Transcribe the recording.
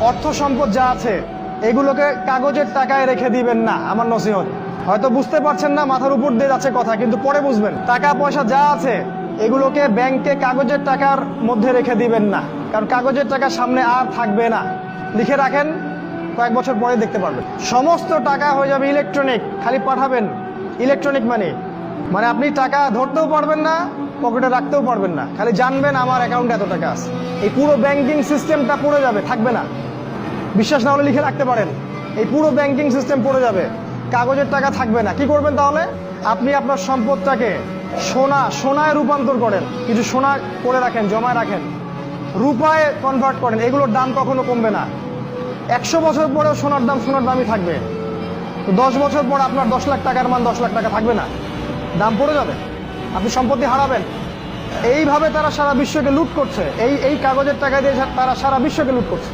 অর্থ সম্পদ যা আছে এগুলোকে কাগজের টাকায় রেখে দিবেন না, আমার নসিহত। হয়তো বুঝতে পারছেন না, মাথার উপর দিয়ে যাচ্ছে কথা, কিন্তু পরে বুঝবেন। টাকা পয়সা যা আছে এগুলোকে ব্যাংকে কাগজের টাকার মধ্যে রেখে দিবেন না, কারণ কাগজের টাকা সামনে আর থাকবে না। লিখে রাখেন, কয়েক বছর পরে দেখতে পারবেন সমস্ত টাকা হয়ে যাবে ইলেকট্রনিক। খালি পাঠাবেন ইলেকট্রনিক মানি, মানে আপনি টাকা ধরতেও পারবেন না, পকেটে রাখতেও পারবেন না, খালি জানবেন আমার অ্যাকাউন্টে এত টাকা আছে। এই পুরো ব্যাংকিং সিস্টেমটা পড়ে যাবে, থাকবে না। বিশ্বাস না হলে লিখে রাখতে পারেন, এই পুরো ব্যাংকিং সিস্টেম পড়ে যাবে, কাগজের টাকা থাকবে না। কি করবেন তাহলে? আপনি আপনার সম্পদটাকে সোনায় রূপান্তর করেন, কিছু সোনা করে রাখেন, জমায় রাখেন, রূপায় কনভার্ট করেন। এগুলোর দাম কখনো কমবে না। 100 বছর পরেও সোনার দামই থাকবে। তো 10 বছর পর আপনার 10 লাখ টাকার মান 10 লাখ টাকা থাকবে না, দাম পড়ে যাবে, আপনি সম্পত্তি হারাবেন। এইভাবে তারা সারা বিশ্বকে লুট করছে, এই কাগজের টাকা দিয়ে তারা সারা বিশ্বকে লুট করছে।